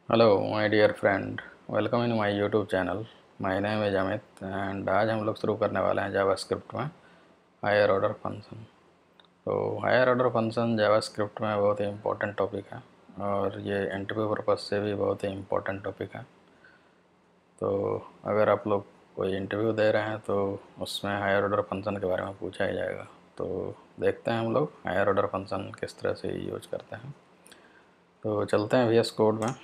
Hello my dear friend, welcome in my YouTube channel. My name is Amit and आज हम लोग शुरू करने वाले हैं जावास्क्रिप्ट में हायर ऑर्डर फंक्शन। तो हायर ऑर्डर फंक्शन जावास्क्रिप्ट में बहुत ही इम्पोर्टेंट टॉपिक है और ये इंटरव्यू पर्पज से भी बहुत ही इम्पोर्टेंट टॉपिक है। तो अगर आप लोग कोई इंटरव्यू दे रहे हैं तो उसमें हायर ऑर्डर फंक्शन के बारे में पूछा ही जाएगा। तो देखते हैं हम लोग हायर ऑर्डर फंक्शन किस तरह से यूज करते हैं। तो चलते हैं VS कोड में।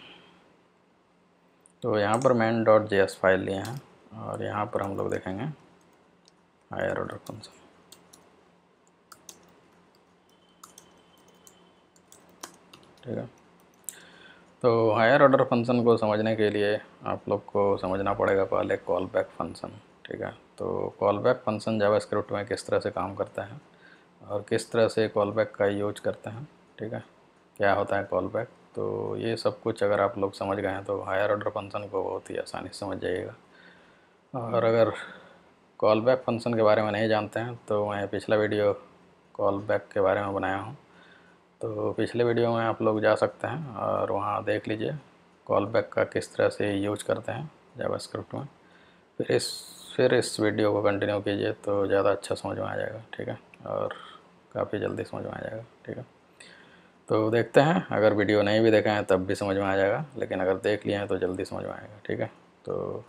तो यहाँ पर main.js फाइल लिए हैं और यहाँ पर हम लोग देखेंगे हायर ऑर्डर फंक्शन। ठीक है, तो हायर ऑर्डर फंक्शन को समझने के लिए आप लोग को समझना पड़ेगा पहले कॉल बैक फंक्शन। ठीक है, तो कॉल बैक फंक्शन जावास्क्रिप्ट में किस तरह से काम करता है और किस तरह से कॉल बैक का यूज करते हैं। ठीक है, क्या होता है कॉल बैक, तो ये सब कुछ अगर आप लोग समझ गए हैं तो हायर ऑर्डर फंक्शन को बहुत ही आसानी से समझ जाइएगा। और अगर कॉल बैक फंक्शन के बारे में नहीं जानते हैं तो मैं पिछला वीडियो कॉल बैक के बारे में बनाया हूँ, तो पिछले वीडियो में आप लोग जा सकते हैं और वहाँ देख लीजिए कॉल बैक का किस तरह से यूज करते हैं जावास्क्रिप्ट में। फिर इस वीडियो को कंटिन्यू कीजिए तो ज़्यादा अच्छा समझ में आ जाएगा। ठीक है, और काफ़ी जल्दी समझ में आ जाएगा। ठीक है, तो देखते हैं, अगर वीडियो नहीं भी देखा है तब भी समझ में आ जाएगा, लेकिन अगर देख लिए हैं तो जल्दी समझ में आएगा। ठीक है, तो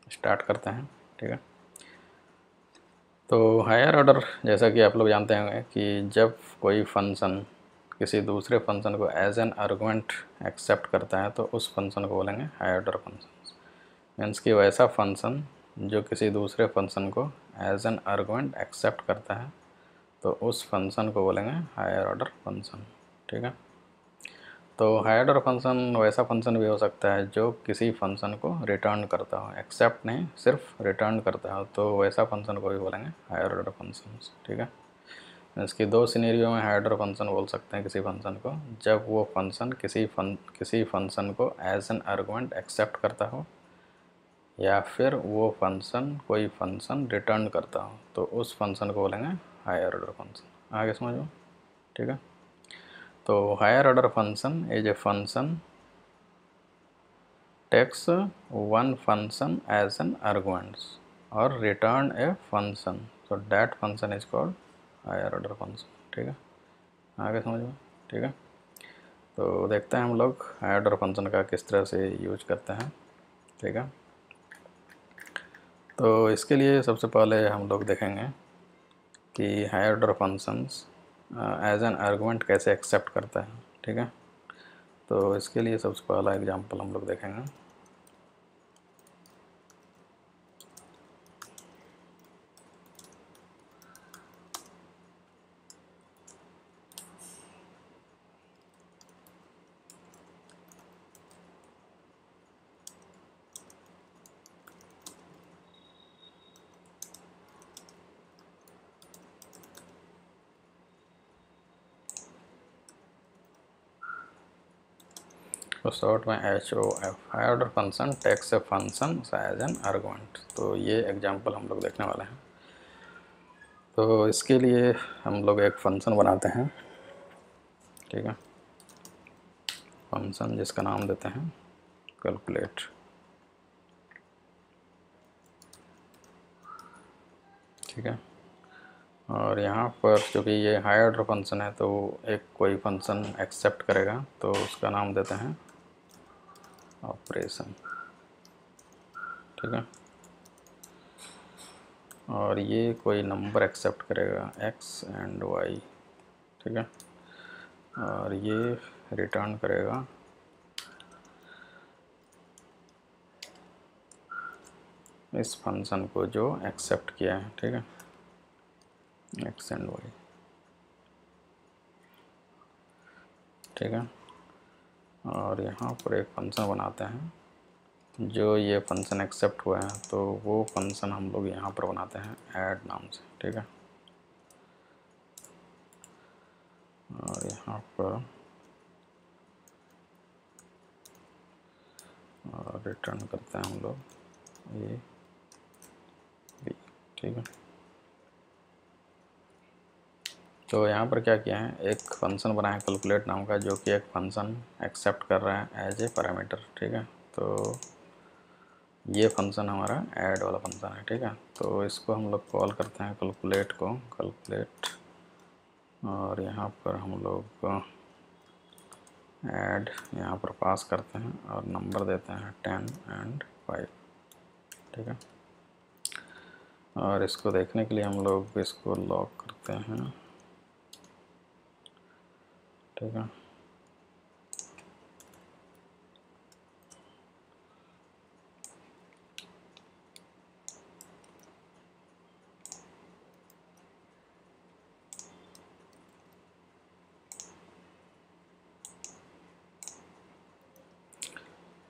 स्टार्ट करते हैं। ठीक है, तो हायर ऑर्डर जैसा कि आप लोग जानते होंगे कि जब कोई फंक्शन किसी दूसरे फंक्शन को एज एन आर्गुमेंट एक्सेप्ट करता है तो उस फंक्शन को बोलेंगे हायर ऑर्डर फंक्शन। मीन्स कि वैसा फंक्शन जो किसी दूसरे फंक्शन को एज एन आर्गुमेंट एक्सेप्ट करता है तो उस फंक्शन को बोलेंगे हायर ऑर्डर फंक्शन। ठीक है, तो हायर ऑर्डर फंक्शन वैसा फंक्शन भी हो सकता है जो किसी फंक्शन को रिटर्न करता हो, एक्सेप्ट नहीं सिर्फ रिटर्न करता हो, तो वैसा फंक्शन को भी बोलेंगे हायर ऑर्डर फंक्शन। ठीक है, इसकी दो सिनेरियो में हायर ऑर्डर फंक्शन बोल सकते हैं किसी फंक्शन को, जब वो फंक्शन किसी फंक्शन को एज एन आर्गुमेंट एक्सेप्ट करता हो या फिर वो फंक्शन कोई फंक्शन रिटर्न करता हो तो उस फंक्शन को बोलेंगे हायर ऑर्डर फंक्शन। आगे समझ लो। ठीक है, तो higher order function is a function takes one function as an argument or return a function, so that function is called higher order function। ठीक है, आगे समझ में। ठीक है, तो देखते हैं हम लोग हायर ऑर्डर फंक्शन का किस तरह से यूज करते हैं। ठीक है, तो इसके लिए सबसे पहले हम लोग देखेंगे कि higher order functions as an argument कैसे एक्सेप्ट करता है। ठीक है, तो इसके लिए सबसे पहला एग्जांपल हम लोग देखेंगे। तो शॉर्ट में HOF, higher order function takes a function as an argument. तो ये एग्जांपल हम लोग देखने वाले हैं। तो इसके लिए हम लोग एक फंक्शन बनाते हैं। ठीक है, फंक्शन जिसका नाम देते हैं कैलकुलेट। ठीक है, और यहाँ पर चूँकि ये हायर ऑर्डर फंक्शन है तो एक कोई फंक्शन एक्सेप्ट करेगा तो उसका नाम देते हैं ऑपरेशन। ठीक है, और ये कोई नंबर एक्सेप्ट करेगा x एंड y। ठीक है, और ये रिटर्न करेगा इस फंक्शन को जो एक्सेप्ट किया है। ठीक है, x एंड y। ठीक है, और यहाँ पर एक फंक्शन बनाते हैं जो ये फंक्शन एक्सेप्ट हुआ है तो वो फंक्शन हम लोग यहाँ पर बनाते हैं ऐड नाम से। ठीक है, और यहाँ पर रिटर्न करते हैं हम लोग ये b। ठीक है, तो यहाँ पर क्या किया है, एक फंक्शन बनाया है कैलकुलेट नाम का, जो कि एक फंक्शन एक्सेप्ट कर रहा है एज ए पैरामीटर। ठीक है, तो ये फंक्शन हमारा ऐड वाला फंक्शन है। ठीक है, तो इसको हम लोग कॉल करते हैं कैलकुलेट को, कैलकुलेट, और यहाँ पर हम लोग ऐड यहाँ पर पास करते हैं और नंबर देते हैं 10 एंड 5। ठीक है, और इसको देखने के लिए हम लोग इसको लॉक करते हैं। ठीक है,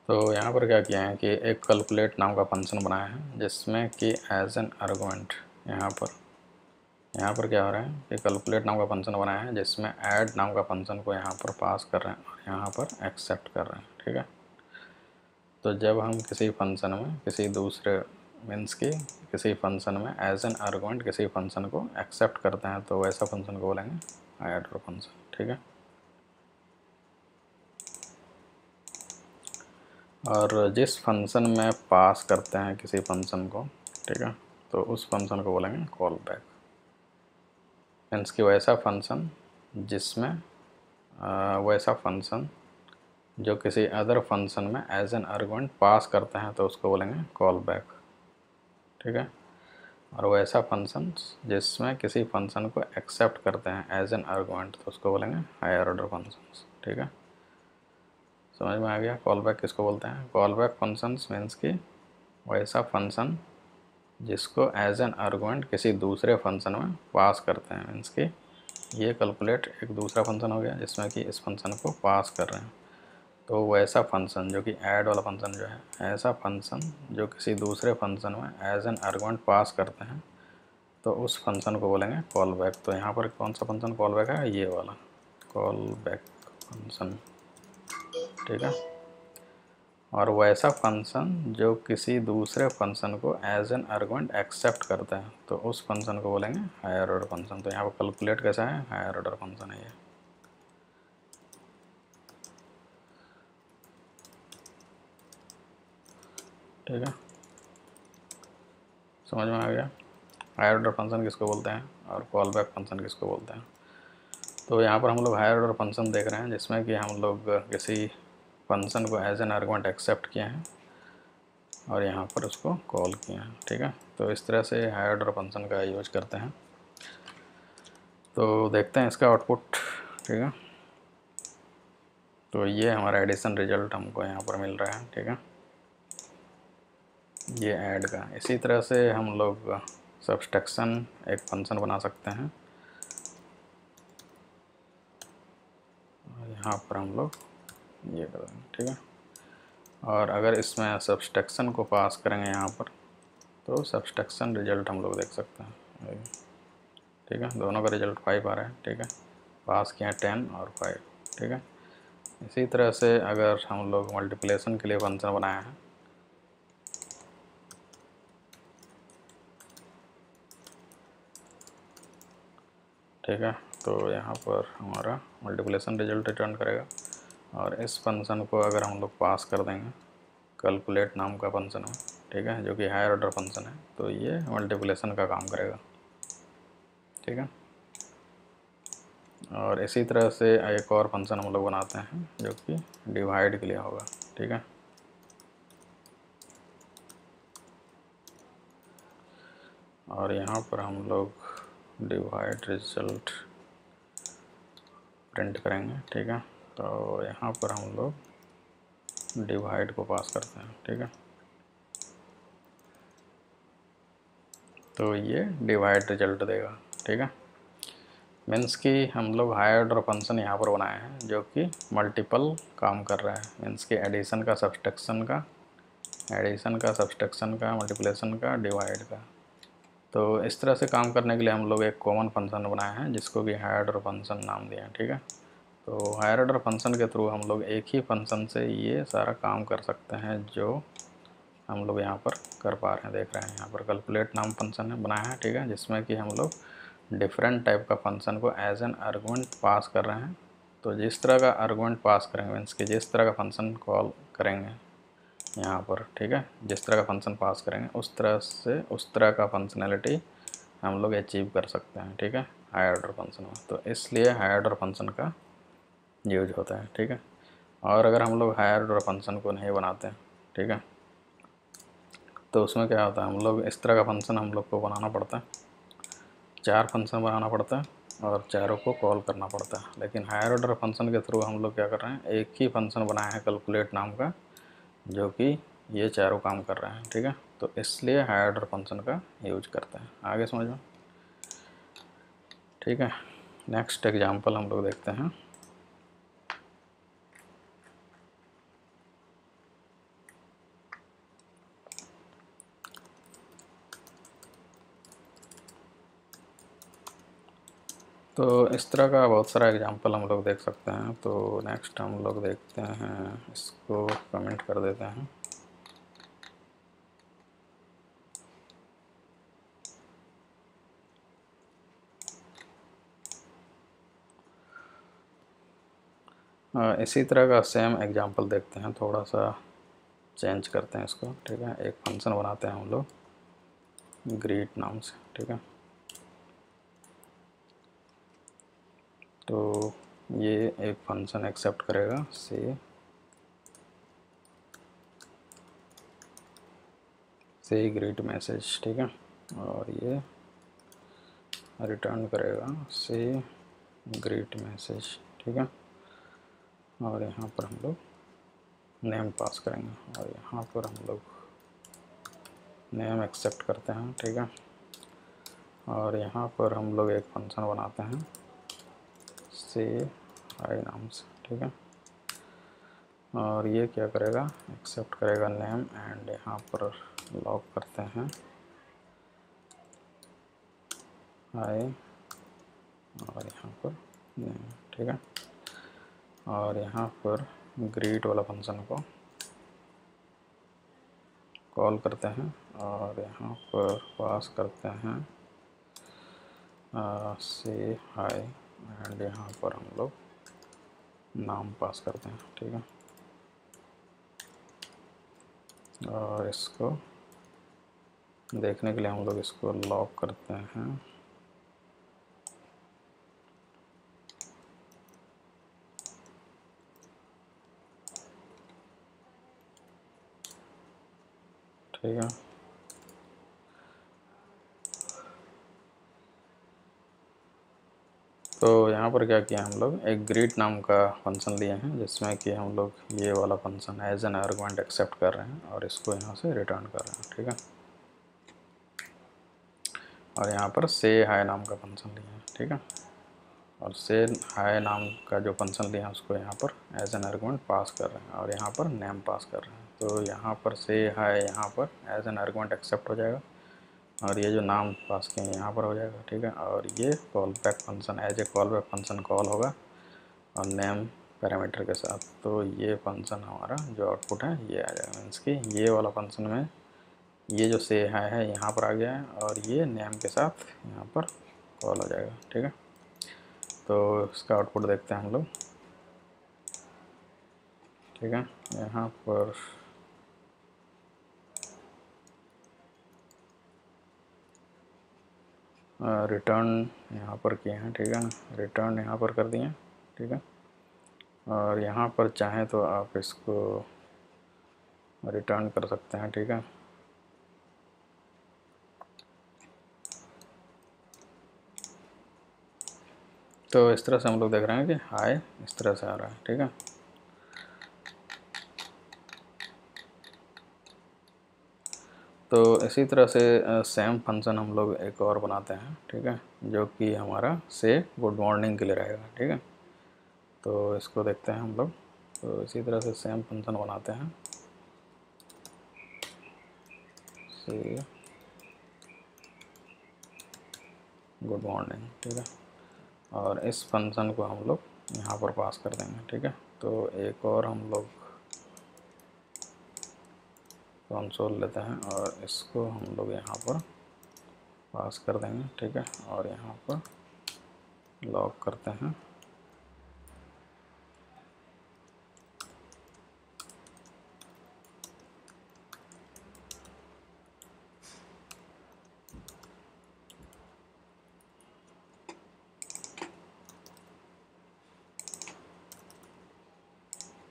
तो यहाँ पर क्या किया है कि एक कैलकुलेट नाम का फंक्शन बनाया है, जिसमें कि एज एन आर्गुमेंट यहाँ पर क्या हो रहा है कि कैलकुलेट नाम का फंक्शन बनाया है, जिसमें ऐड नाम का फंक्शन को यहाँ पर पास कर रहे हैं और यहाँ पर एक्सेप्ट कर रहे हैं। ठीक है, तो जब हम किसी फंक्शन में किसी दूसरे मीन्स की किसी फंक्शन में एज एन आर्गुमेंट किसी फंक्शन को एक्सेप्ट करते हैं, तो वैसा फंक्शन को बोलेंगे हायर ऑर्डर फंक्शन। ठीक है, और जिस फंक्शन में पास करते हैं किसी फंक्शन को, ठीक है, तो उस फंक्शन को बोलेंगे कॉल बैक। मीन्स कि वैसा फंक्शन जिसमें वैसा फंक्शन जो किसी अदर फंक्शन में एज एन आर्गुमेंट पास करते हैं, तो उसको बोलेंगे कॉल बैक। ठीक है, और वैसा फंक्शन जिसमें किसी फंक्शन को एक्सेप्ट करते हैं एज एन आर्गुमेंट, तो उसको बोलेंगे हायर ऑर्डर फंक्शंस। ठीक है, समझ में आ गया कॉल बैक किसको बोलते हैं। कॉल बैक फंक्शंस मीन्स कि वैसा फंक्शन जिसको एज एन आर्गुमेंट किसी दूसरे फंक्शन में पास करते हैं। मीन्स कि ये कैलकुलेट एक दूसरा फंक्शन हो गया जिसमें कि इस फंक्शन को पास कर रहे हैं, तो वैसा फंक्शन जो कि ऐड वाला फंक्शन जो है, ऐसा फंक्शन जो किसी दूसरे फंक्शन में एज एन आर्गुमेंट पास करते हैं, तो उस फंक्शन को बोलेंगे कॉल बैक। तो यहाँ पर कौन सा फंक्शन कॉल बैक है, ये वाला कॉल बैक फंक्शन। ठीक है, और वैसा फंक्शन जो किसी दूसरे फंक्शन को एज एन आर्गुमेंट एक्सेप्ट करता है, तो उस फंक्शन को बोलेंगे हायर ऑर्डर फंक्शन। तो यहाँ पर कैलकुलेट कैसा है, हायर ऑर्डर फंक्शन है ये। ठीक है, समझ में आ गया हायर ऑर्डर फंक्शन किसको बोलते हैं और कॉल बैक फंक्शन किसको बोलते हैं। तो यहाँ पर हम लोग हायर ऑर्डर फंक्शन देख रहे हैं, जिसमें कि हम लोग किसी फंक्शन को एज एन आर्गुमेंट एक्सेप्ट किए हैं और यहाँ पर उसको कॉल किए हैं। ठीक है, तो इस तरह से हायर ऑर्डर फंक्शन का यूज करते हैं। तो देखते हैं इसका आउटपुट। ठीक है, तो ये हमारा एडिशन रिजल्ट हमको यहाँ पर मिल रहा है। ठीक है, ये ऐड का। इसी तरह से हम लोग सब्सट्रैक्शन एक फंक्शन बना सकते हैं, यहाँ पर हम लोग ये करेंगे। ठीक है, और अगर इसमें सब्सट्रैक्शन को पास करेंगे यहाँ पर, तो सब्सट्रैक्शन रिजल्ट हम लोग देख सकते हैं। ठीक है, दोनों का रिजल्ट 5 आ रहा है। ठीक है, पास किया 10 और 5। ठीक है, इसी तरह से अगर हम लोग मल्टीप्लिकेशन के लिए फंक्शन बनाया है, ठीक है, तो यहाँ पर हमारा मल्टीप्लिकेशन रिजल्ट रिटर्न करेगा, और इस फंक्शन को अगर हम लोग पास कर देंगे कैलकुलेट नाम का फंक्शन है, ठीक है, जो कि हायर ऑर्डर फंक्शन है, तो ये मल्टीप्लिकेशन का काम करेगा। ठीक है, और इसी तरह से एक और फंक्शन हम लोग बनाते हैं जो कि डिवाइड के लिए होगा। ठीक है, और यहाँ पर हम लोग डिवाइड रिजल्ट प्रिंट करेंगे। ठीक है, तो यहाँ पर हम लोग डिवाइड को पास करते हैं। ठीक है, तो ये डिवाइड रिजल्ट देगा। ठीक है, मीन्स कि हम लोग हायर ऑर्डर फंक्शन यहाँ पर बनाए हैं जो कि मल्टीपल काम कर रहा है। मीन्स कि एडिशन का, सब्सट्रैक्शन का, मल्टीप्लिकेशन का, डिवाइड का। तो इस तरह से काम करने के लिए हम लोग एक कॉमन फंक्शन बनाए हैं जिसको कि हायर ऑर्डर फंक्शन नाम दिया है। ठीक है, तो हायर ऑर्डर फंक्शन के थ्रू हम लोग एक ही फंक्शन से ये सारा काम कर सकते हैं जो हम लोग यहाँ पर कर पा रहे हैं। देख रहे हैं यहाँ पर कैलकुलेट नाम फंक्शन है बनाया है। ठीक है, जिसमें कि हम लोग डिफरेंट टाइप का फंक्शन को एज एन आर्गुमेंट पास कर रहे हैं, तो जिस तरह का आर्गुमेंट पास करेंगे मीन्स कि जिस तरह का फंक्शन कॉल करेंगे यहाँ पर, ठीक है, जिस तरह का फंक्शन पास करेंगे उस तरह से उस तरह का फंक्शनैलिटी हम लोग अचीव कर सकते हैं, ठीक है, हायर ऑर्डर फंक्शन में। तो इसलिए हायर ऑर्डर फंक्शन का यूज होता है, ठीक है। और अगर हम लोग हायर ऑर्डर फंक्शन को नहीं बनाते हैं, ठीक है, तो उसमें क्या होता है, हम लोग इस तरह का फंक्शन हम लोग को बनाना पड़ता है, 4 फंक्शन बनाना पड़ता है और चारों को कॉल करना पड़ता है। लेकिन हायर ऑर्डर फंक्शन के थ्रू हम लोग क्या कर रहे हैं, एक ही फंक्शन बनाया है कैलकुलेट नाम का, जो कि ये चारों काम कर रहे हैं, ठीक है। तो इसलिए हायर ऑर्डर फंक्शन का यूज करते हैं। आगे समझ में, ठीक है। नेक्स्ट एग्जांपल हम लोग देखते हैं। तो इस तरह का बहुत सारा एग्जांपल हम लोग देख सकते हैं। तो नेक्स्ट हम लोग देखते हैं, इसको कमेंट कर देते हैं। इसी तरह का सेम एग्जांपल देखते हैं, थोड़ा सा चेंज करते हैं इसको, ठीक है। एक फंक्शन बनाते हैं हम लोग ग्रीट नाम से, ठीक है। तो ये एक फंक्शन एक्सेप्ट करेगा से ग्रीट मैसेज, ठीक है, और ये रिटर्न करेगा से ग्रीट मैसेज, ठीक है। और यहाँ पर हम लोग नेम पास करेंगे और यहाँ पर हम लोग नेम एक्सेप्ट करते हैं, ठीक है। और यहाँ पर हम लोग एक फंक्शन बनाते हैं से हाई नाम से, ठीक है। और ये क्या करेगा, एक्सेप्ट करेगा नेम एंड यहाँ पर लॉक करते हैं हाई और यहाँ पर नेम, ठीक है। और यहाँ पर ग्रीट वाला फंक्शन को कॉल करते हैं और यहाँ पर पास करते हैं से हाई एंड यहाँ पर हम लोग नाम पास करते हैं, ठीक है। और इसको देखने के लिए हम लोग इसको लॉक करते हैं ठीक है। तो यहाँ पर क्या किया, हम लोग एक ग्रीट नाम का फंक्शन लिए हैं जिसमें कि हम लोग ये वाला function as an argument accept कर रहे हैं और इसको यहाँ से रिटर्न कर रहे हैं, ठीक है। और यहाँ पर से हाई नाम का फंक्शन लिए हैं, ठीक है। और से हाई नाम का जो फंक्शन लिया है उसको यहाँ पर एज एन आर्गुमेंट पास कर रहे हैं और यहाँ पर नेम पास कर रहे हैं। तो यहाँ पर से हाई यहाँ पर एज एन आर्गुमेंट एक्सेप्ट हो जाएगा और ये जो नाम पास किए हैं यहाँ पर हो जाएगा, ठीक है। और ये call back function as a call back function call होगा और नेम पैरामीटर के साथ। तो ये फंक्शन हमारा जो आउटपुट है ये आ जाएगा, मीन्स कि ये वाला फंक्शन में ये जो से है यहाँ पर आ गया है और ये नेम के साथ यहाँ पर कॉल हो जाएगा, ठीक है। तो इसका आउटपुट देखते हैं हम लोग, ठीक है। यहाँ पर रिटर्न यहाँ पर किए हैं, ठीक है ना, रिटर्न यहाँ पर कर दिए, ठीक है। और यहाँ पर चाहें तो आप इसको रिटर्न कर सकते हैं, ठीक है। तो इस तरह से हम लोग देख रहे हैं कि हाई इस तरह से आ रहा है, ठीक है। तो इसी तरह से सेम फंक्शन हम लोग एक और बनाते हैं, ठीक है, जो कि हमारा से गुड मॉर्निंग के लिए रहेगा, ठीक है। तो इसको देखते हैं हम लोग। तो इसी तरह से सेम फंक्शन बनाते हैं से गुड मॉर्निंग, ठीक है। और इस फंक्शन को हम लोग यहाँ पर पास कर देंगे, ठीक है। तो एक और हम लोग कंसोल लेते हैं और इसको हम लोग यहाँ पर पास कर देंगे, ठीक है, और यहाँ पर लॉक करते हैं।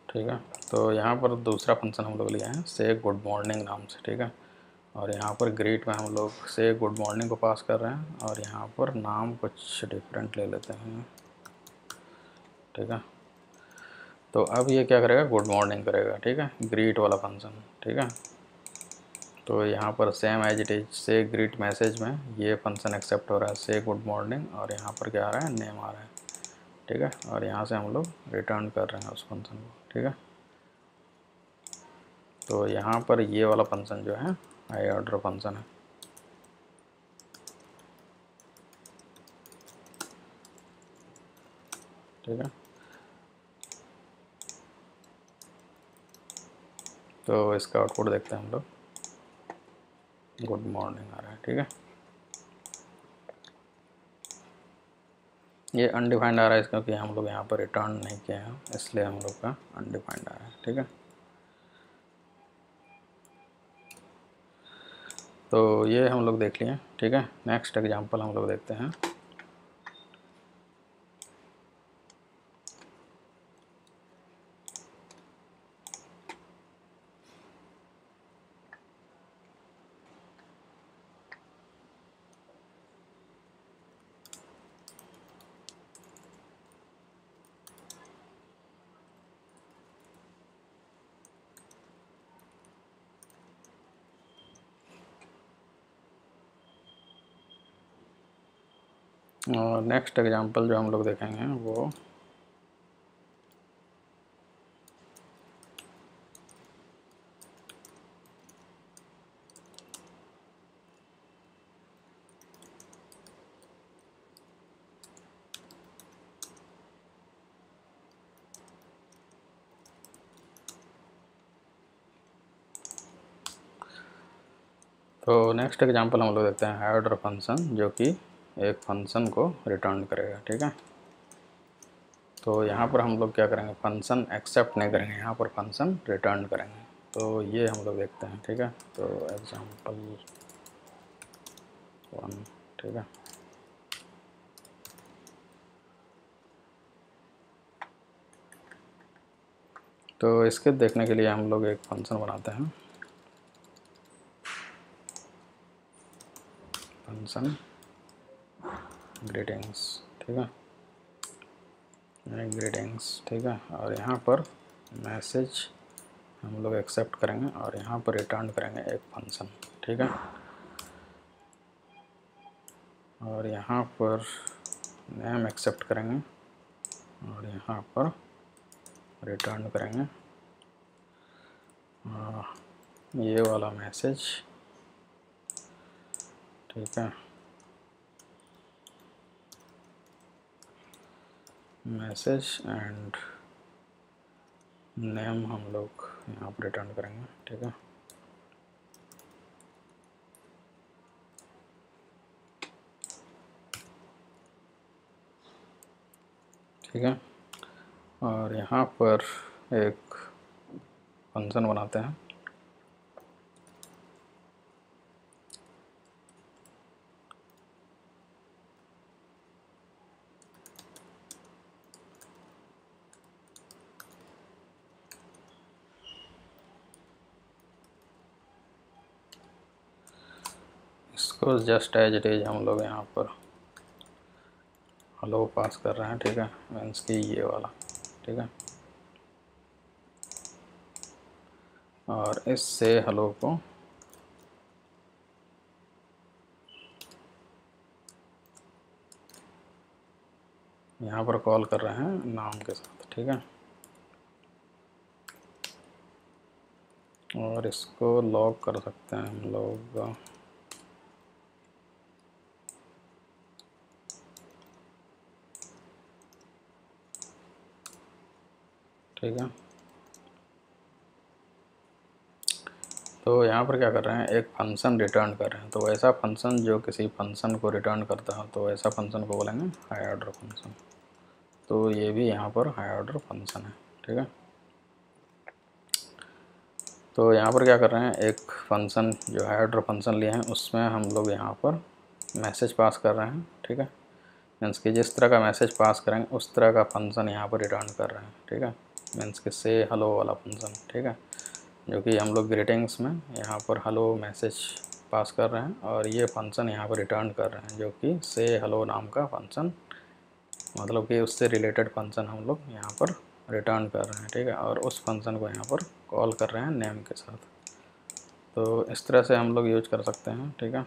ठीक है, तो यहाँ पर दूसरा फंक्शन हम लोग लिया है से गुड मॉर्निंग नाम से, ठीक है, और यहाँ पर ग्रीट में हम लोग से गुड मॉर्निंग को पास कर रहे हैं और यहाँ पर नाम कुछ डिफरेंट ले लेते हैं, ठीक है। तो अब ये क्या करेगा, गुड मॉर्निंग करेगा, ठीक है, ग्रीट वाला फंक्शन, ठीक है। तो यहाँ पर सेम एज इट इज से ग्रीट मैसेज में ये फंक्शन एक्सेप्ट हो रहा है से गुड मॉर्निंग, और यहाँ पर क्या आ रहा है, नेम आ रहा है, ठीक है, और यहाँ से हम लोग रिटर्न कर रहे हैं उस फंक्शन को, ठीक है। तो यहाँ पर ये वाला फंक्शन जो है हाई ऑर्डर फंक्शन है, ठीक है। तो इसका आउटपुट देखते हैं हम लोग, गुड मॉर्निंग आ रहा है, ठीक है। ये अनडिफाइंड आ रहा है क्योंकि हम लोग यहाँ पर रिटर्न नहीं किए हैं, इसलिए हम लोग का अनडिफाइंड आ रहा है, ठीक है। तो ये हम लोग देख लिए, ठीक है। नेक्स्ट एग्जांपल हम लोग देखते हैं। और नेक्स्ट एग्जांपल जो हम लोग देखेंगे वो तो नेक्स्ट एग्जांपल हम लोग देखते हैं हाई ऑर्डर फंक्शन, जो कि एक फंक्शन को रिटर्न करेगा, ठीक है। तो यहाँ पर हम लोग क्या करेंगे, फंक्शन एक्सेप्ट नहीं करेंगे, यहाँ पर फंक्शन रिटर्न करेंगे। तो ये हम लोग देखते हैं, ठीक है। तो एग्जांपल 1, ठीक है। तो इसके देखने के लिए हम लोग एक फंक्शन बनाते हैं, फंक्शन ग्रीटिंग्स, ठीक है, ग्रीटिंग्स, ठीक है। और यहाँ पर मैसेज हम लोग एक्सेप्ट करेंगे और यहाँ पर रिटर्न करेंगे एक फंक्शन, ठीक है। और यहाँ पर नेम एक्सेप्ट करेंगे और यहाँ पर रिटर्न करेंगे ये वाला मैसेज, ठीक है, मैसेज एंड नेम हम लोग यहाँ पर रिटर्न करेंगे, ठीक है। ठीक है, और यहाँ पर एक फंक्शन बनाते हैं, इसको जस्ट एज इट इज हम लोग यहाँ पर हेलो पास कर रहे हैं, ठीक है, मीन्स की ये वाला, ठीक है। और इससे हेलो को यहाँ पर कॉल कर रहे हैं नाम के साथ, ठीक है। और इसको लॉक कर सकते हैं हम लोग, ठीक है। तो यहाँ पर क्या कर रहे हैं, एक फंक्शन रिटर्न कर रहे हैं। तो ऐसा फंक्शन जो किसी फंक्शन को रिटर्न करता है, तो ऐसा फंक्शन को बोलेंगे हाई ऑर्डर फंक्शन। तो ये भी यहाँ पर हाई ऑर्डर फंक्शन है, ठीक है। तो यहाँ पर क्या कर रहे हैं, एक फंक्शन जो हाई ऑर्डर फंक्शन लिए हैं उसमें हम लोग यहाँ पर मैसेज पास कर रहे हैं, ठीक है। मीन्स कि जिस तरह का मैसेज पास करेंगे उस तरह का फंक्शन यहाँ पर रिटर्न कर रहे हैं, ठीक है। मीन्स कि से हेलो वाला फंक्शन, ठीक है, जो कि हम लोग ग्रीटिंग्स में यहाँ पर हेलो मैसेज पास कर रहे हैं और ये फंक्शन यहाँ पर रिटर्न कर रहे हैं जो कि से हेलो नाम का फंक्शन, मतलब कि उससे रिलेटेड फंक्शन हम लोग यहाँ पर रिटर्न कर रहे हैं, ठीक है। और उस फंक्शन को यहाँ पर कॉल कर रहे हैं नेम के साथ। तो इस तरह से हम लोग यूज कर सकते हैं, ठीक है,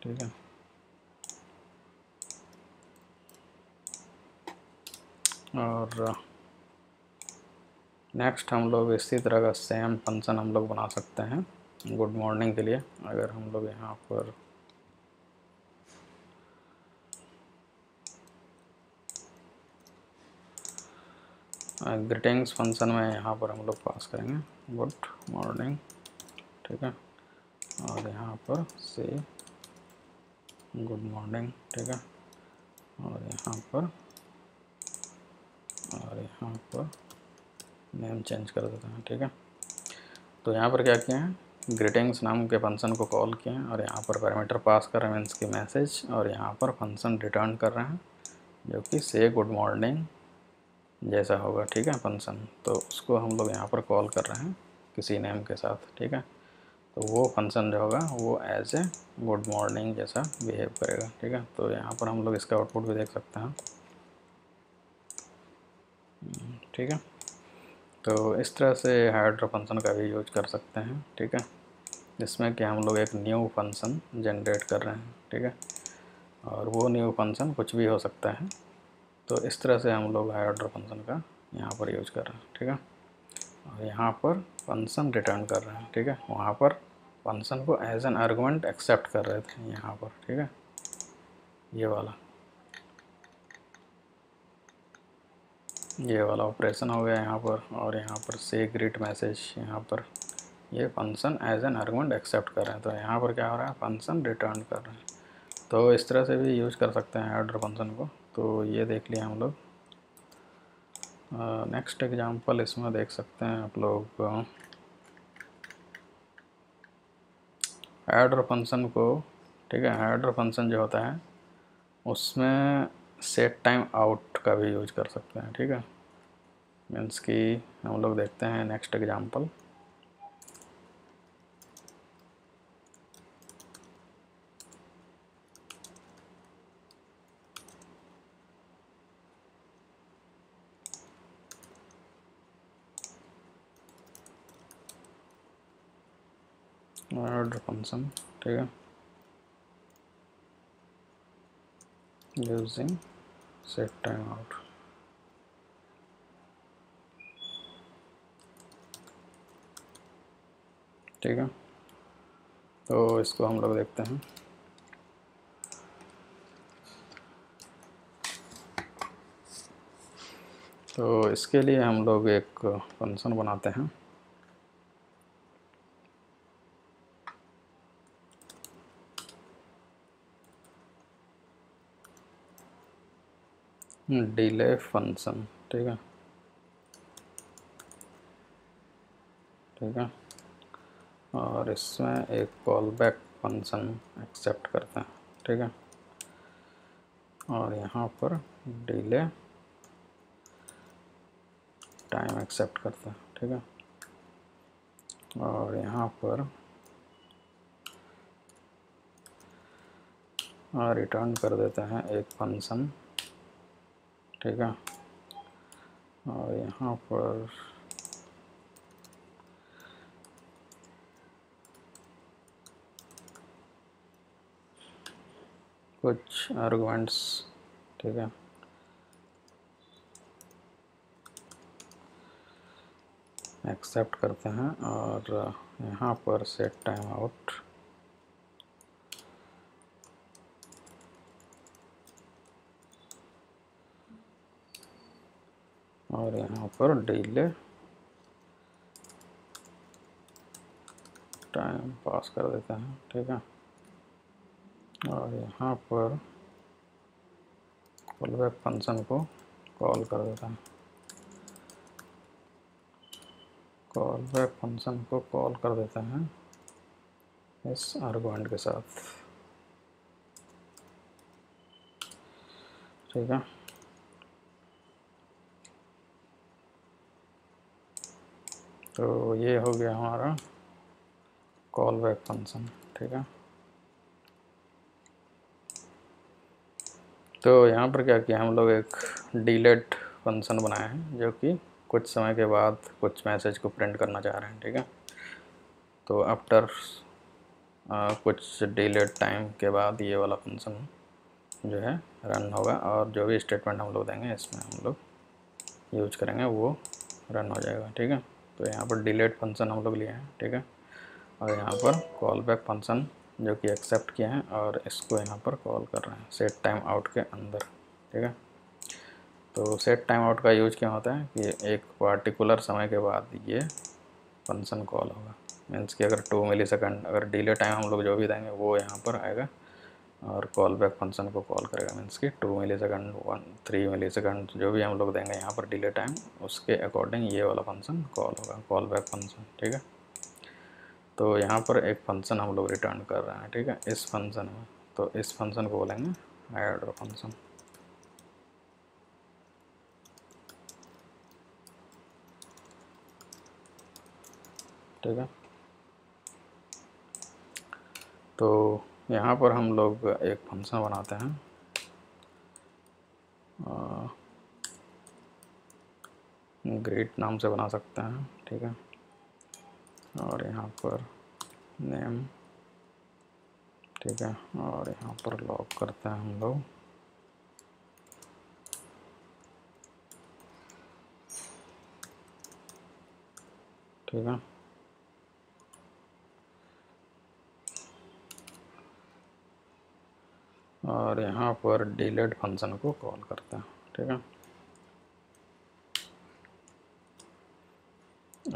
ठीक है। और नेक्स्ट हम लोग इसी तरह का सेम फंक्शन हम लोग बना सकते हैं गुड मॉर्निंग के लिए। अगर हम लोग यहाँ पर ग्रीटिंग्स फंक्शन में यहाँ पर हम लोग पास करेंगे गुड मॉर्निंग, ठीक है, और यहाँ पर से गुड मॉर्निंग, ठीक है, और यहाँ पर नेम चेंज कर देते हैं, ठीक है। तो यहाँ पर क्या किए हैं, ग्रीटिंग्स नाम के फंक्शन को कॉल किए हैं और यहाँ पर पैरामीटर पास कर रहे हैं मीन्स की मैसेज, और यहाँ पर फंक्शन रिटर्न कर रहे हैं जो कि से गुड मॉर्निंग जैसा होगा, ठीक है, फंक्शन। तो उसको हम लोग यहाँ पर कॉल कर रहे हैं किसी नेम के साथ, ठीक है। तो वो फंक्शन जो होगा वो एज ए गुड मॉर्निंग जैसा बिहेव करेगा, ठीक है। तो यहाँ पर हम लोग इसका आउटपुट भी देख सकते हैं, ठीक है। तो इस तरह से हाई ऑर्डर फंक्शन का भी यूज कर सकते हैं, ठीक है, जिसमें कि हम लोग एक न्यू फंक्शन जनरेट कर रहे हैं, ठीक है, और वो न्यू फंक्शन कुछ भी हो सकता है। तो इस तरह से हम लोग हाई ऑर्डर फंक्शन का यहाँ पर यूज कर रहे हैं, ठीक है। और यहाँ पर फंक्शन रिटर्न कर रहे हैं, ठीक है, वहाँ पर फंक्शन को एज एन आर्गुमेंट एक्सेप्ट कर रहे थे यहाँ पर, ठीक है, ये वाला ऑपरेशन हो गया यहाँ पर। और यहाँ पर से ग्रीट मैसेज, यहाँ पर ये function as an argument accept कर रहे हैं, तो यहाँ पर क्या हो रहा है, फंक्शन रिटर्न कर रहे हैं। तो इस तरह से भी यूज कर सकते हैं ऑर्डर फंक्शन को। तो ये देख लिया हम लोग। नेक्स्ट एग्जांपल इसमें देख सकते हैं आप लोग, ऑर्डर फंक्शन को, ठीक है, ऑर्डर फंक्शन जो होता है उसमें सेट टाइम आउट का भी यूज कर सकते हैं, ठीक है। मीन्स कि हम लोग देखते हैं नेक्स्ट एग्जांपल। ऑर्डर फंक्शन, ठीक है, यूजिंग सेट टाइम आउट, ठीक है। तो इसको हम लोग देखते हैं। तो इसके लिए हम लोग एक फंक्शन बनाते हैं, डिले फंक्शन, ठीक है, ठीक है। और इसमें एक कॉल बैक फंक्शन एक्सेप्ट करते हैं, ठीक है, और यहाँ पर डिले टाइम एक्सेप्ट करते हैं, ठीक है। और यहाँ पर रिटर्न कर देते हैं एक फंक्शन, ठीक है। और यहाँ पर कुछ आर्गुमेंट्स, ठीक है, एक्सेप्ट करते हैं। और यहाँ पर सेट टाइम आउट, और यहाँ पर डिले टाइम पास कर देते हैं, ठीक है। और यहाँ पर कॉल बैक फंक्शन को कॉल कर देते हैं, कॉल बैक फंक्शन को कॉल कर देते हैं इस आर्गुमेंट के साथ, ठीक है। तो ये हो गया हमारा कॉल बैक फंक्शन, ठीक है। तो यहाँ पर क्या किया हम लोग, एक डिलीट फंक्शन बनाए हैं जो कि कुछ समय के बाद कुछ मैसेज को प्रिंट करना चाह रहे हैं, ठीक है। तो आफ्टर कुछ डिलीट टाइम के बाद ये वाला फंक्शन जो है रन होगा, और जो भी स्टेटमेंट हम लोग देंगे इसमें हम लोग यूज करेंगे वो रन हो जाएगा, ठीक है। तो यहाँ पर डिलीट फंक्शन हम लोग लिए हैं, ठीक है। और यहाँ पर कॉल बैक फंक्शन जो कि एक्सेप्ट किए हैं और इसको यहाँ पर कॉल कर रहे हैं सेट टाइम आउट के अंदर, ठीक है। तो सेट टाइम आउट का यूज क्या होता है कि एक पार्टिकुलर समय के बाद ये फंक्शन कॉल होगा, मीन्स कि अगर 2 मिलीसेकंड अगर डिले टाइम हम लोग जो भी देंगे वो यहाँ पर आएगा और कॉल बैक फंक्शन को कॉल करेगा, मीन्स कि 2 मिलीसेकंड 3 मिलीसेकंड जो भी हम लोग देंगे यहाँ पर डिले टाइम, उसके अकॉर्डिंग ये वाला फंक्शन कॉल होगा, कॉल बैक फंक्शन, ठीक है। तो यहाँ पर एक फंक्शन हम लोग रिटर्न कर रहे हैं, ठीक है, इस फंक्शन में। तो इस फंक्शन को बोलेंगे हायर ऑर्डर फंक्शन, ठीक है। तो यहाँ पर हम लोग एक फंक्शन बनाते हैं, ग्रीट नाम से बना सकते हैं, ठीक है। और यहाँ पर नेम, ठीक है। और यहाँ पर लॉग करते हैं हम लोग, ठीक है। और यहाँ पर डिलीट फंक्शन को कॉल करते हैं, ठीक है।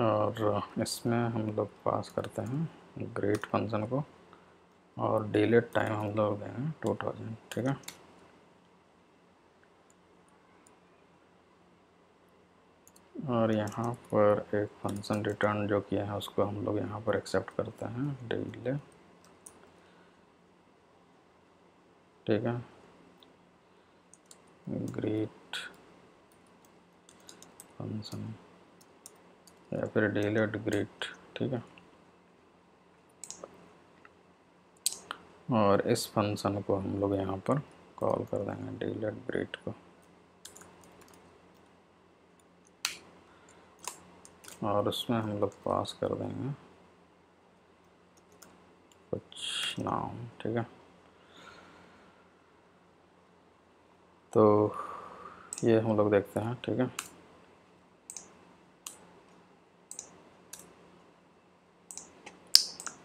और इसमें हम लोग पास करते हैं ग्रीट फंक्शन को, और डिलीट टाइम हम लोग देंगे 2000, ठीक है। और यहाँ पर एक फंक्शन रिटर्न जो किया है उसको हम लोग यहाँ पर एक्सेप्ट करते हैं डिले, ठीक है, ग्रीट फंक्शन या फिर डिलीट ग्रीट, ठीक है। और इस फंक्शन को हम लोग यहाँ पर कॉल कर देंगे डिलीट ग्रीट को, और उसमें हम लोग पास कर देंगे कुछ नाम, ठीक है। तो ये हम लोग देखते हैं, ठीक है।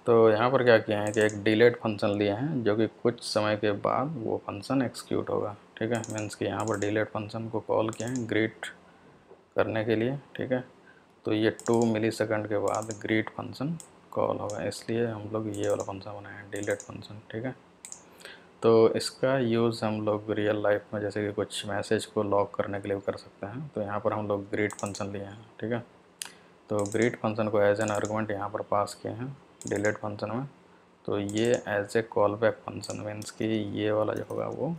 तो यहाँ पर क्या किया है कि एक डिलीट फंक्शन लिए हैं जो कि कुछ समय के बाद वो फंक्शन एक्सिक्यूट होगा, ठीक है। मीन्स कि यहाँ पर डिलीट फंक्शन को कॉल किया है ग्रीट करने के लिए, ठीक है। तो ये 2 मिलीसेकंड के बाद ग्रीट फंक्शन कॉल होगा, इसलिए हम लोग ये वाला फंक्शन बनाए हैं डिलीट फंक्शन, ठीक है। तो इसका यूज़ हम लोग रियल लाइफ में जैसे कि कुछ मैसेज को लॉक करने के लिए कर सकते हैं। तो यहाँ पर हम लोग ग्रीट फंक्शन लिए हैं, ठीक है। तो ग्रीट फंक्शन को एज एन आर्गुमेंट यहाँ पर पास किए हैं डिलीट फंक्शन में। तो ये as a call back function, means कि ये वाला जो होगा वो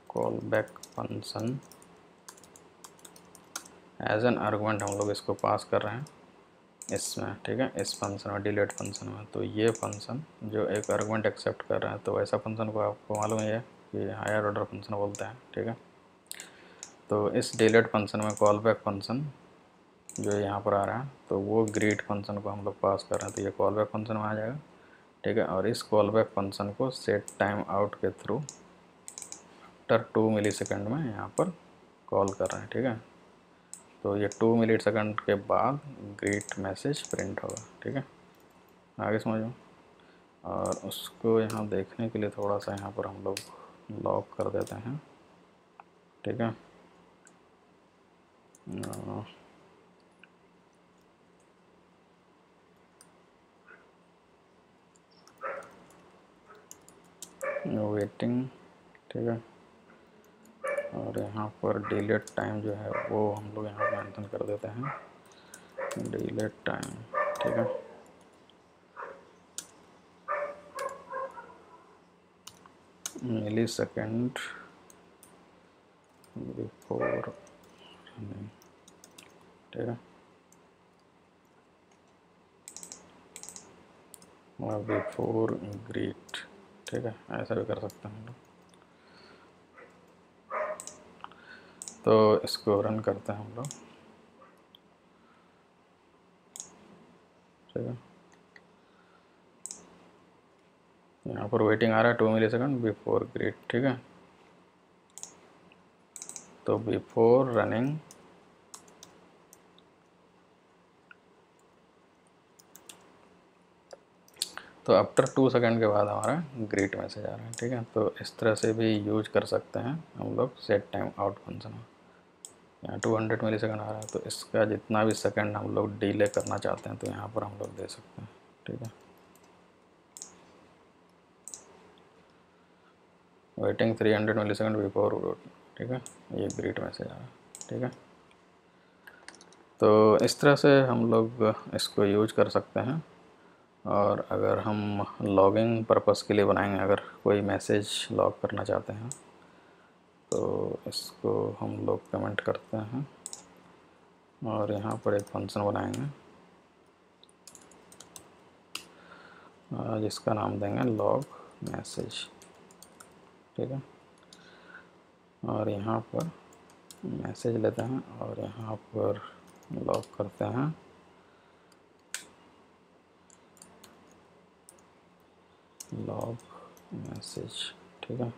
call back function as an argument हम लोग इसको पास कर रहे हैं इसमें, ठीक है, इस फंक्शन में डिलीट फंक्शन में। तो ये फंक्शन जो एक आर्गुमेंट एक्सेप्ट कर रहा है, तो ऐसा फंक्शन को आपको मालूम ही है कि हायर ऑर्डर फंक्शन बोलते हैं, ठीक है। तो इस डिलीट फंक्शन में कॉल बैक फंक्शन जो यहाँ पर आ रहा है तो वो ग्रीट फंक्शन को हम लोग पास कर रहे हैं, तो ये कॉल बैक फंक्शन में आ जाएगा, ठीक है। और इस कॉल बैक फंक्शन को सेट टाइम आउट के थ्रू आफ्टर 2 मिलीसेकंड में यहाँ पर कॉल कर रहे हैं, ठीक है। तो ये 2 मिलीसेकंड के बाद ग्रीट मैसेज प्रिंट होगा, ठीक है। आगे समझो। और उसको यहाँ देखने के लिए थोड़ा सा यहाँ पर हम लोग लॉक कर देते हैं, ठीक है। वेटिंग, ठीक है। और यहाँ पर डिलीट टाइम जो है वो हम लोग यहाँ पर मेंशन कर देते हैं, डिलीट टाइम, ठीक है। मिली सेकेंड बिफोर, ठीक है, और बिफोर ग्रीट, ठीक है, ऐसा भी कर सकते हैं हम लोग। तो इसको रन करते हैं हम लोग, ठीक है। यहाँ पर वेटिंग आ रहा है 2 मिली सेकेंड बिफोर ग्रीट, ठीक है। तो बिफोर रनिंग तो आफ्टर 2 सेकेंड के बाद हमारा ग्रीट मैसेज आ रहा है, ठीक है। तो इस तरह से भी यूज कर सकते हैं हम लोग सेट टाइम आउट फंक्शन। यहाँ 200 मिली सेकेंड आ रहा है, तो इसका जितना भी सेकंड हम लोग डिले करना चाहते हैं तो यहाँ पर हम लोग दे सकते हैं, ठीक है। वेटिंग 300 मिली सेकेंड बिफोर, ठीक है, ये ग्रीट मैसेज आ रहा है, ठीक है। तो इस तरह से हम लोग इसको यूज कर सकते हैं। और अगर हम लॉगिंग पर्पस के लिए बनाएंगे, अगर कोई मैसेज लॉग करना चाहते हैं तो इसको हम लोग कमेंट करते हैं और यहाँ पर एक फंक्शन बनाएंगे जिसका नाम देंगे लॉग मैसेज, ठीक है। और यहाँ पर मैसेज लेते हैं और यहाँ पर लॉग करते हैं लॉग मैसेज, ठीक है।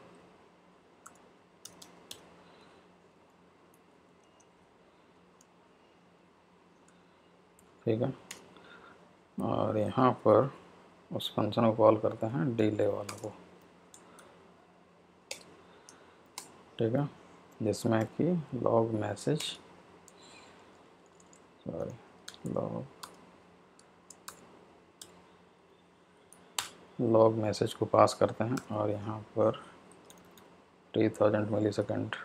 ठीक है, और यहाँ पर उस फंक्शन को कॉल करते हैं डिले वाला को, ठीक है, जिसमें कि log message, sorry, log message को पास करते हैं और यहाँ पर 3000 मिली सेकेंड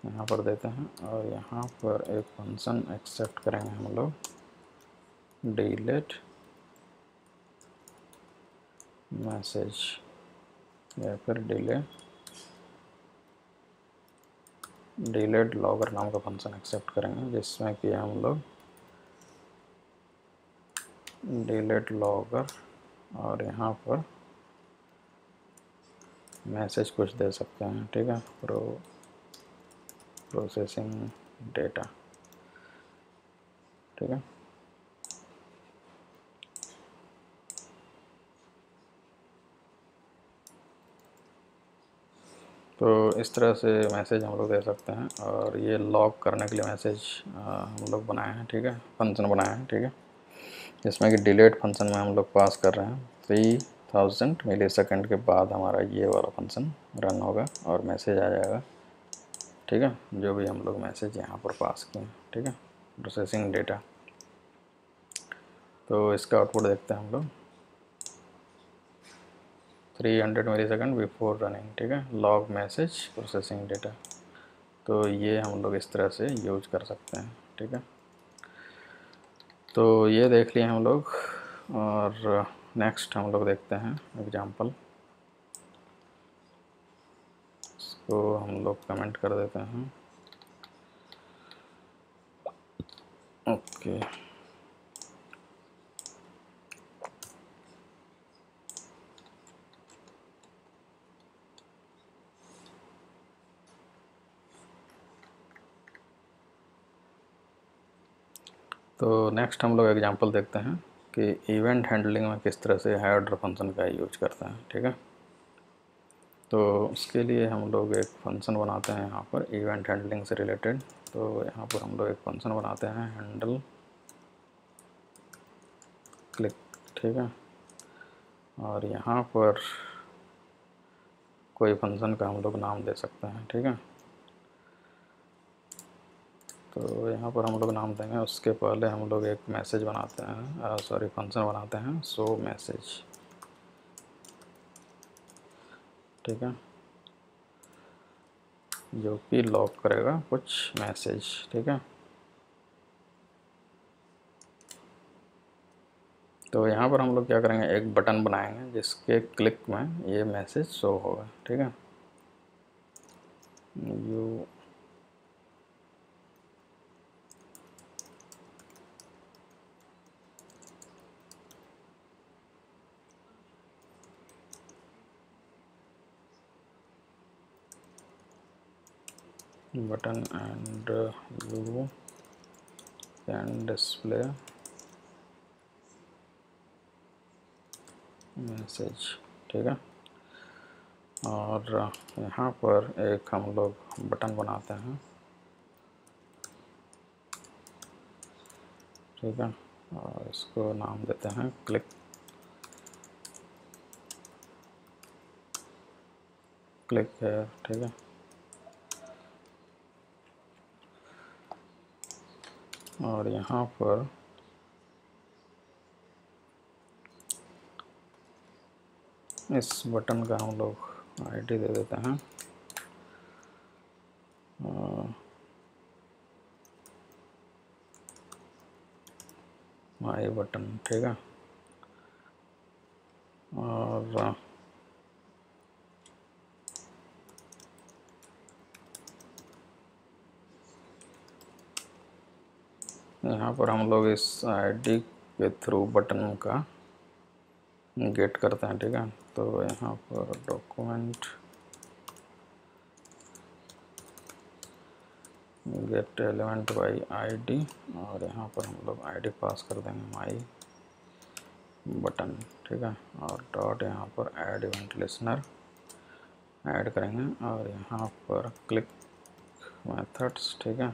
यहाँ पर देते हैं और यहाँ पर एक फंक्शन एक्सेप्ट करेंगे हम लोग डिलीट मैसेज या फिर डिलीट लॉगर नाम का फंक्शन एक्सेप्ट करेंगे, जिसमें कि हम लोग डिलीट लॉगर और यहाँ पर मैसेज कुछ दे सकते हैं, ठीक है, प्रोसेसिंग डेटा, ठीक है। तो इस तरह से मैसेज हम लोग दे सकते हैं। और ये लॉग करने के लिए मैसेज हम लोग बनाए हैं, ठीक है, फंक्शन बनाए हैं, ठीक है, जिसमें कि डिलीट फंक्शन में हम लोग पास कर रहे हैं 3000 मिली सेकेंड के बाद हमारा ये वाला फंक्शन रन होगा और मैसेज आ जाएगा, ठीक है, जो भी हम लोग मैसेज यहाँ पर पास किए हैं, ठीक है, प्रोसेसिंग डेटा। तो इसका आउटपुट देखते हैं हम लोग 300 मिली सेकेंड बिफोर रनिंग, ठीक है, लॉग मैसेज प्रोसेसिंग डेटा। तो ये हम लोग इस तरह से यूज कर सकते हैं, ठीक है। तो ये देख लिए हम लोग और नेक्स्ट हम लोग देखते हैं एग्जांपल। इसको हम लोग कमेंट कर देते हैं, ओके। तो नेक्स्ट हम लोग एग्जांपल देखते हैं कि इवेंट हैंडलिंग में किस तरह से हायर ऑर्डर फंक्शन का यूज करते हैं, ठीक है। तो उसके लिए हम लोग एक फंक्शन बनाते हैं यहाँ पर इवेंट हैंडलिंग से रिलेटेड। तो यहाँ पर हम लोग एक फंक्शन बनाते हैं हैंडल क्लिक, ठीक है, और यहाँ पर कोई फंक्शन का हम लोग नाम दे सकते हैं, ठीक है। तो यहाँ पर हम लोग नाम देंगे, उसके पहले हम लोग एक मैसेज बनाते हैं, सॉरी फंक्शन बनाते हैं शो मैसेज, ठीक है, जो कि लॉग करेगा कुछ मैसेज। ठीक है, तो यहाँ पर हम लोग क्या करेंगे, एक बटन बनाएंगे जिसके क्लिक में ये मैसेज शो होगा। ठीक है, you button and you can display message. ठीक है, और यहाँ पर एक हम लोग बटन बनाते हैं। ठीक है, और इसको नाम देते हैं क्लिक। क्लिक है। ठीक है, और यहाँ पर इस बटन का हम लोग आईडी दे देते हैं माई बटन। ठीक है, और यहाँ पर हम लोग इस आईडी के थ्रू बटन का गेट करते हैं। ठीक है, तो यहाँ पर document gate element by ID, और यहाँ पर हम लोग आईडी पास कर देंगे माई बटन। ठीक है, और डॉट यहाँ पर ऐड इवेंट लिसनर ऐड करेंगे, और यहाँ पर क्लिक मेथड्स। ठीक है,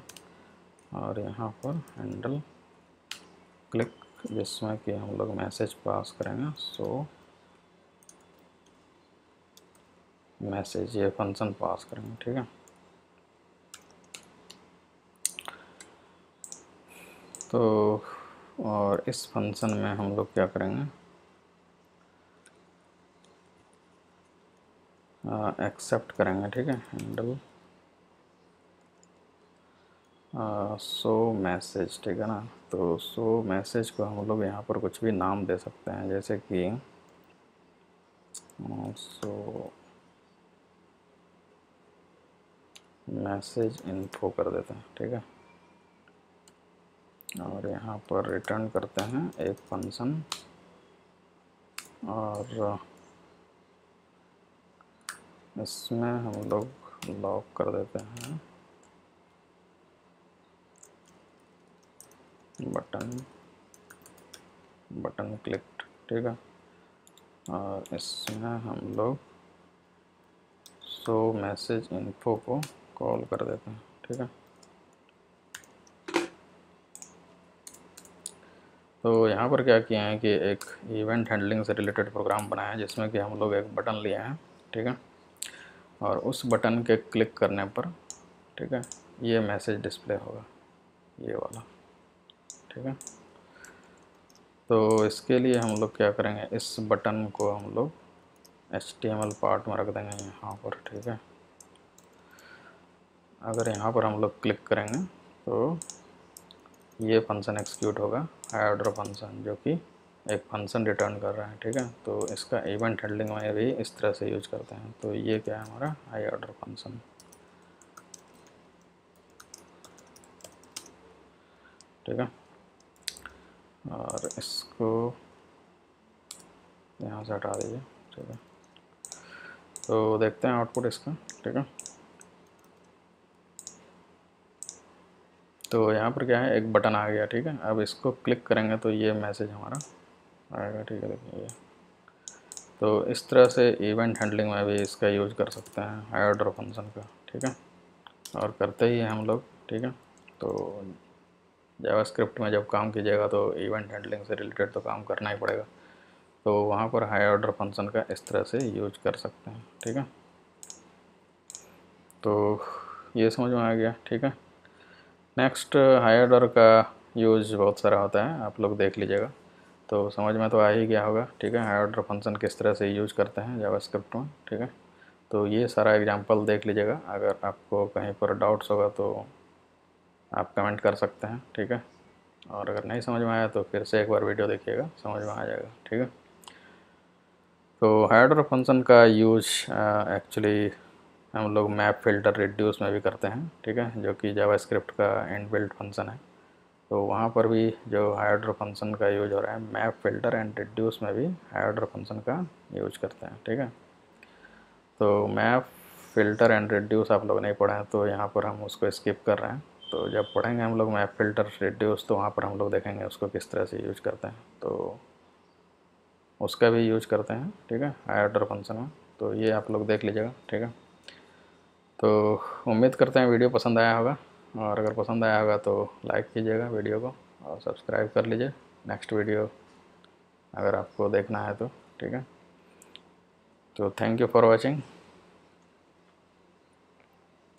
और यहाँ पर हैंडल क्लिक, जिसमें कि हम लोग मैसेज पास करेंगे। सो मैसेज ये फंक्शन पास करेंगे। ठीक है, तो और इस फंक्शन में हम लोग क्या करेंगे, एक्सेप्ट करेंगे। ठीक है, हैंडल शो मैसेज। ठीक है ना, तो शो मैसेज को हम लोग यहाँ पर कुछ भी नाम दे सकते हैं, जैसे कि शो मैसेज इन्फो कर देते हैं। ठीक है, और यहाँ पर रिटर्न करते हैं एक फंक्शन, और इसमें हम लोग लॉक कर देते हैं बटन क्लिक्ड। ठीक है, और इसमें हम लोग शो मैसेज इन्फो को कॉल कर देते हैं। ठीक है, तो यहाँ पर क्या किया है कि एक इवेंट हैंडलिंग से रिलेटेड प्रोग्राम बनाया है, जिसमें कि हम लोग एक बटन लिए हैं। ठीक है, और उस बटन के क्लिक करने पर, ठीक है, ये मैसेज डिस्प्ले होगा, ये वाला। ठीक है, तो इसके लिए हम लोग क्या करेंगे, इस बटन को हम लोग HTML पार्ट में रख देंगे यहाँ पर। ठीक है, अगर यहाँ पर हम लोग क्लिक करेंगे तो ये फंक्शन एक्सिक्यूट होगा, हाई ऑर्डर फंक्शन, जो कि एक फंक्शन रिटर्न कर रहा है। ठीक है, तो इसका इवेंट हैंडलिंग में भी इस तरह से यूज करते हैं। तो ये क्या है, हमारा हाई ऑर्डर फंक्शन। ठीक है, और इसको यहाँ से हटा दीजिए। ठीक है, तो देखते हैं आउटपुट इसका। ठीक है, तो यहाँ पर क्या है, एक बटन आ गया। ठीक है, अब इसको क्लिक करेंगे तो ये मैसेज हमारा आएगा। ठीक है, देखिए ये, तो इस तरह से इवेंट हैंडलिंग में भी इसका यूज़ कर सकते हैं, हाई ऑर्डर फंक्शन का। ठीक है, और करते ही हैं हम लोग। ठीक है, तो जावास्क्रिप्ट में जब काम कीजिएगा तो इवेंट हैंडलिंग से रिलेटेड तो काम करना ही पड़ेगा, तो वहाँ पर हाई ऑर्डर फंक्शन का इस तरह से यूज कर सकते हैं। ठीक है, तो ये समझ में आ गया। ठीक है, नेक्स्ट हाई ऑर्डर का यूज़ बहुत सारा होता है, आप लोग देख लीजिएगा, तो समझ में तो आ ही गया होगा। ठीक है, हाई ऑर्डर फंक्शन किस तरह से यूज करते हैं जावास्क्रिप्ट में। ठीक है, तो ये सारा एग्जांपल देख लीजिएगा। अगर आपको कहीं पर डाउट्स होगा तो आप कमेंट कर सकते हैं, ठीक है। और अगर नहीं समझ में आया तो फिर से एक बार वीडियो देखिएगा, समझ में आ जाएगा, ठीक है। तो हायर ऑर्डर फंक्शन का यूज एक्चुअली हम लोग मैप फिल्टर रिड्यूस में भी करते हैं, ठीक है, जो कि जावास्क्रिप्ट का इनबिल्ट फंक्शन है। तो वहाँ पर भी जो हायर ऑर्डर फंक्शन का यूज हो रहा है, मैप फिल्टर एंड रिड्यूस में भी हायर ऑर्डर फंक्शन का यूज करते हैं, ठीक है। तो मैप फिल्टर एंड रिड्यूस आप लोग नहीं पढ़े हैं तो यहाँ पर हम उसको स्किप कर रहे हैं। तो जब पढ़ेंगे हम लोग मैप फिल्टर रिड्यूस तो वहाँ पर हम लोग देखेंगे उसको किस तरह से यूज करते हैं, तो उसका भी यूज करते हैं, ठीक है, हायर ऑर्डर फंक्शन में। तो ये आप लोग देख लीजिएगा, ठीक है। तो उम्मीद करते हैं वीडियो पसंद आया होगा, और अगर पसंद आया होगा तो लाइक कीजिएगा वीडियो को और सब्सक्राइब कर लीजिए नेक्स्ट वीडियो अगर आपको देखना है तो, ठीक है। तो थैंक यू फॉर वॉचिंग।